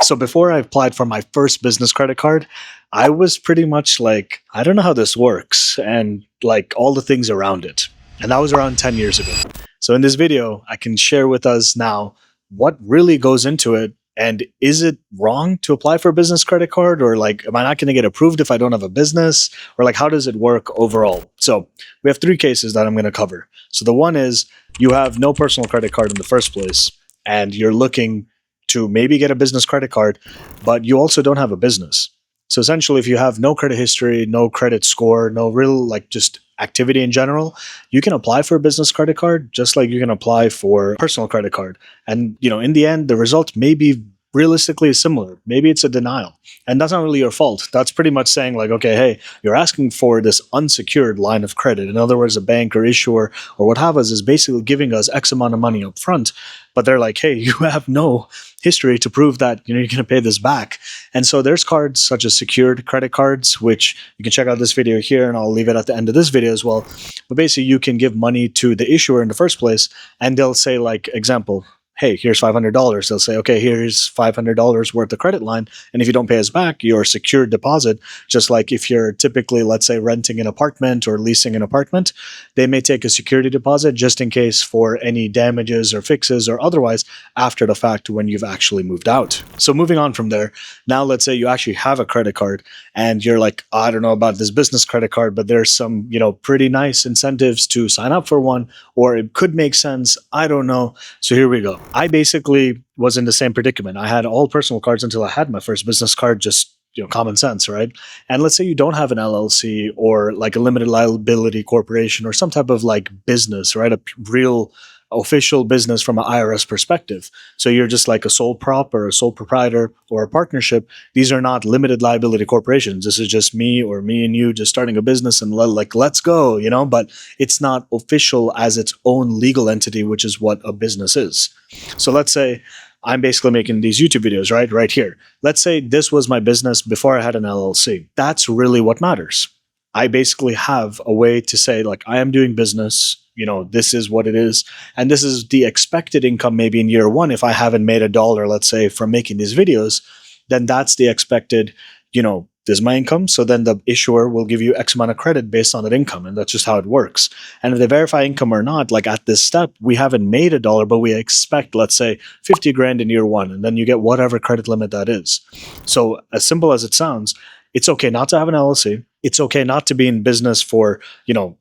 So before I applied for my first business credit card, I was pretty much like, I don't know how this works and like all the things around it. And that was around 10 years ago. So in this video, I can share with us now what really goes into it. And is it wrong to apply for a business credit card? Or like, am I not going to get approved if I don't have a business? Or like, how does it work overall? So we have three cases that I'm going to cover. So the one is you have no personal credit card in the first place, and you're looking to maybe get a business credit card, but you also don't have a business. So essentially, if you have no credit history, no credit score, no real like just activity in general, you can apply for a business credit card just like you can apply for a personal credit card. And in the end, the result may be realistically similar. Maybe it's a denial. And that's not really your fault. That's pretty much saying like, okay, hey, you're asking for this unsecured line of credit. In other words, a bank or issuer or what have us is basically giving us X amount of money up front. But they're like, hey, you have no history to prove that you're going to pay this back. And so there's cards such as secured credit cards, which you can check out this video here, and I'll leave it at the end of this video as well. But basically, you can give money to the issuer in the first place, and they'll say, like, example, hey, here's $500. They'll say, okay, here's $500 worth of credit line. And if you don't pay us back, your secured deposit, just like if you're typically, let's say, renting an apartment or leasing an apartment, they may take a security deposit just in case for any damages or fixes or otherwise after the fact when you've actually moved out. So moving on from there, now let's say you actually have a credit card and you're like, I don't know about this business credit card, but there's some, pretty nice incentives to sign up for one, or it could make sense. I don't know. So here we go. I basically was in the same predicament. I had all personal cards until I had my first business card, just common sense, right? And let's say you don't have an LLC or like a limited liability corporation or some type of like business, right? A real official business from an IRS perspective. So you're just like a sole prop or a sole proprietor or a partnership. These are not limited liability corporations. This is just me or me and you just starting a business and let's go, but it's not official as its own legal entity, which is what a business is. So let's say I'm basically making these YouTube videos, right here. Let's say this was my business before I had an LLC. That's really what matters. I basically have a way to say, like, I am doing business, this is what it is. And this is the expected income maybe in year one. If I haven't made $1, let's say, from making these videos, then that's the expected, this is my income. So then the issuer will give you X amount of credit based on that income. And that's just how it works. And if they verify income or not, like at this step, we haven't made $1, but we expect, let's say, 50 grand in year one. And then you get whatever credit limit that is. So as simple as it sounds, it's okay not to have an LLC. It's okay not to be in business for,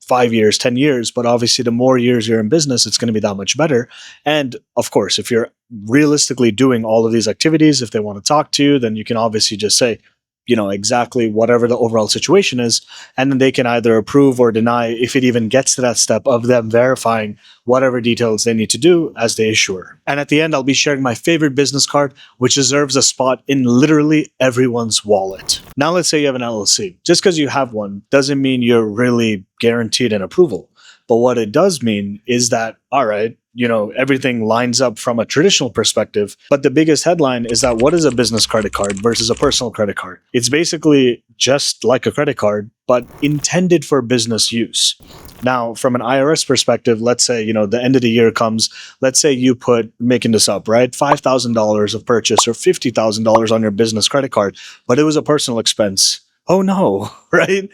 5 years, 10 years, but obviously the more years you're in business, it's going to be that much better. And of course, if you're realistically doing all of these activities, if they want to talk to you, then you can obviously just say, exactly whatever the overall situation is. And then they can either approve or deny if it even gets to that step of them verifying whatever details they need to do as the issuer. And at the end, I'll be sharing my favorite business card, which deserves a spot in literally everyone's wallet. Now, let's say you have an LLC. Just because you have one doesn't mean you're really guaranteed an approval. But what it does mean is that, all right, everything lines up from a traditional perspective. But the biggest headline is that what is a business credit card versus a personal credit card? It's basically just like a credit card, but intended for business use. Now, from an IRS perspective, let's say, the end of the year comes, let's say you put, making this up, right, $5,000 of purchase or $50,000 on your business credit card, but it was a personal expense. Oh no, right?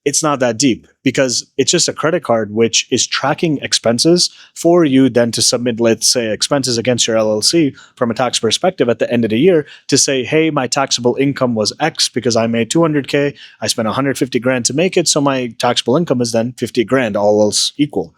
It's not that deep because it's just a credit card which is tracking expenses for you then to submit, let's say, expenses against your LLC from a tax perspective at the end of the year to say, hey, my taxable income was X because I made 200K. I spent 150 grand to make it. So my taxable income is then 50 grand, all else equal.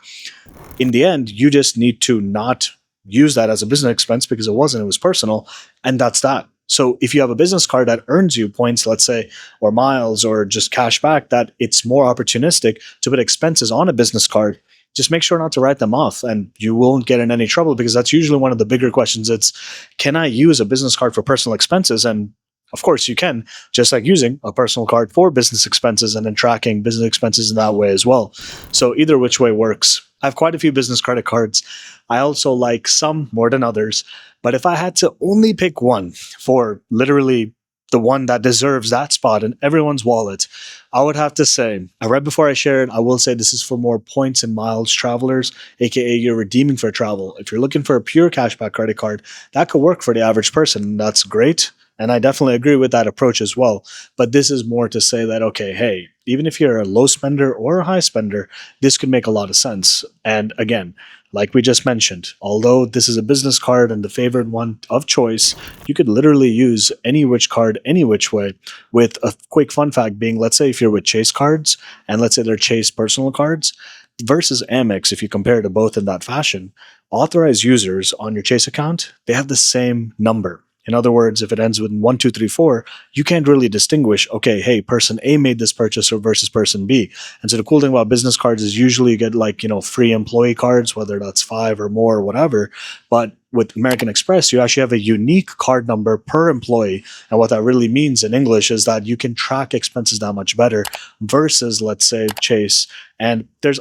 In the end, you just need to not use that as a business expense because it was personal. And that's that. So if you have a business card that earns you points, let's say, or miles or just cash back, that it's more opportunistic to put expenses on a business card, just make sure not to write them off and you won't get in any trouble because that's usually one of the bigger questions. It's, can I use a business card for personal expenses? And of course you can, just like using a personal card for business expenses and then tracking business expenses in that way as well. So either which way works. I have quite a few business credit cards. I also like some more than others. But if I had to only pick one for literally the one that deserves that spot in everyone's wallet, I would have to say, right before I share it, I will say this is for more points and miles travelers, aka you're redeeming for travel. If you're looking for a pure cashback credit card, that could work for the average person. That's great. And I definitely agree with that approach as well. But this is more to say that, okay, hey, even if you're a low spender or a high spender, this could make a lot of sense. And again, like we just mentioned, although this is a business card and the favored one of choice, you could literally use any which card, any which way. With a quick fun fact being, let's say if you're with Chase cards, and let's say they're Chase personal cards, versus Amex, if you compare to both in that fashion, authorized users on your Chase account, they have the same number. In other words, if it ends with 1234, you can't really distinguish, okay, hey, person A made this purchase or versus person B. And so the cool thing about business cards is usually you get like, free employee cards, whether that's 5 or more or whatever. But with American Express, you actually have a unique card number per employee. And what that really means in English is that you can track expenses that much better versus, let's say, Chase. And there's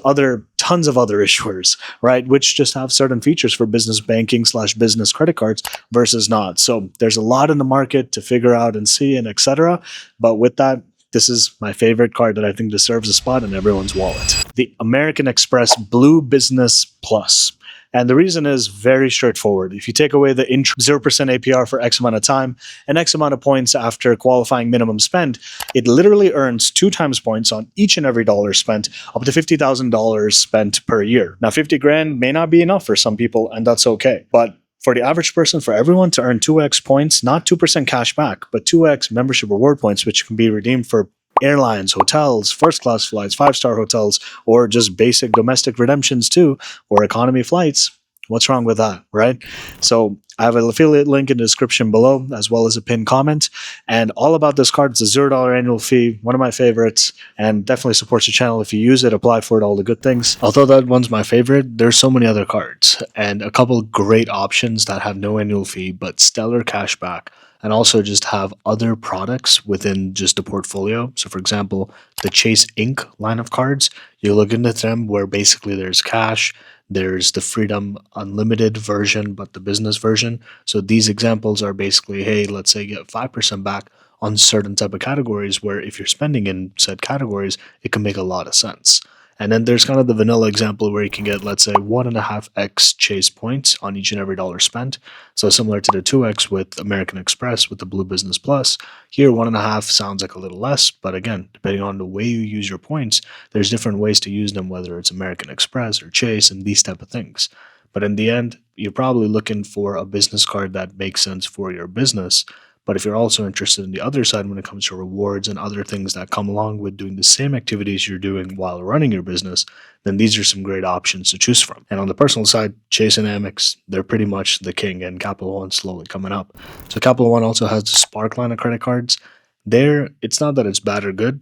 tons of other issuers, right, which just have certain features for business banking / business credit cards versus not. So there's a lot in the market to figure out and see and etc. But with that, this is my favorite card that I think deserves a spot in everyone's wallet. The American Express Blue Business Plus. And the reason is very straightforward. If you take away the 0% APR for X amount of time and X amount of points after qualifying minimum spend, it literally earns 2 times points on each and every dollar spent, up to $50,000 spent per year. Now, 50 grand may not be enough for some people, and that's okay. But for the average person, for everyone to earn 2x points, not 2% cash back, but 2x membership reward points, which can be redeemed for airlines, hotels, first class flights, 5-star hotels, or just basic domestic redemptions too, or economy flights. What's wrong with that, right? So I have an affiliate link in the description below, as well as a pinned comment. And all about this card, it's a $0 annual fee, one of my favorites, and definitely supports the channel if you use it, apply for it, all the good things. Although that one's my favorite, there's so many other cards and a couple great options that have no annual fee, but stellar cashback, and also just have other products within just a portfolio. So for example, the Chase Inc. line of cards, you look into them where basically there's cash, there's the Freedom Unlimited version, but the business version. So these examples are basically, hey, let's say you get 5% back on certain type of categories where if you're spending in said categories, it can make a lot of sense. And then there's kind of the vanilla example where you can get, let's say, 1.5x Chase points on each and every dollar spent. So similar to the 2x with American Express with the Blue Business Plus. Here, 1.5 sounds like a little less, but again, depending on the way you use your points, there's different ways to use them, whether it's American Express or Chase and these type of things. But in the end, you're probably looking for a business card that makes sense for your business. But if you're also interested in the other side when it comes to rewards and other things that come along with doing the same activities you're doing while running your business, then these are some great options to choose from. And on the personal side, Chase and Amex, they're pretty much the king, and Capital One slowly coming up. So Capital One also has the Spark line of credit cards. There, it's not that it's bad or good.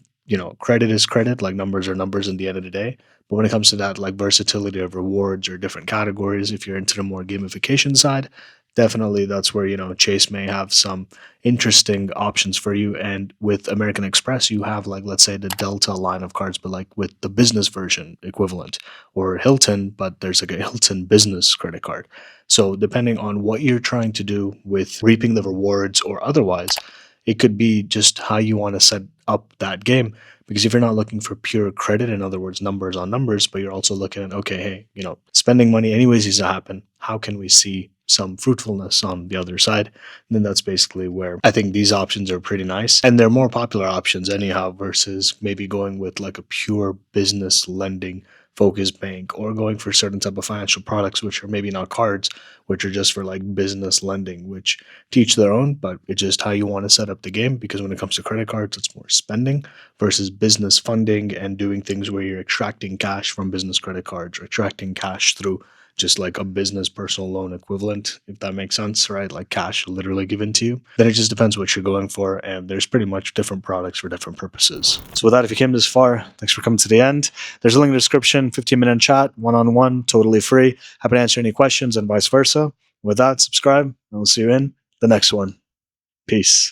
Credit is credit, like numbers are numbers in the end of the day. But when it comes to that, like versatility of rewards or different categories, if you're into the more gamification side, definitely that's where, Chase may have some interesting options for you. And with American Express, you have like, let's say the Delta line of cards, but like with the business version equivalent, or Hilton, but there's like a Hilton business credit card. So depending on what you're trying to do with reaping the rewards or otherwise, it could be just how you want to set up that game. Because if you're not looking for pure credit, in other words, numbers on numbers, but you're also looking at, okay, hey, spending money anyways needs to happen. How can we see some fruitfulness on the other side? And then that's basically where I think these options are pretty nice. And they're more popular options anyhow, versus maybe going with like a pure business lending focused bank, or going for certain type of financial products, which are maybe not cards, which are just for like business lending, which teach their own, but it's just how you want to set up the game. Because when it comes to credit cards, it's more spending versus business funding and doing things where you're extracting cash from business credit cards or extracting cash through just like a business personal loan equivalent, if that makes sense, right? Like cash literally given to you. Then it just depends what you're going for, and there's pretty much different products for different purposes. So with that, if you came this far, thanks for coming to the end. There's a link in the description, 15-minute chat, one-on-one, totally free. Happy to answer any questions and vice versa. With that, subscribe, and we'll see you in the next one. Peace.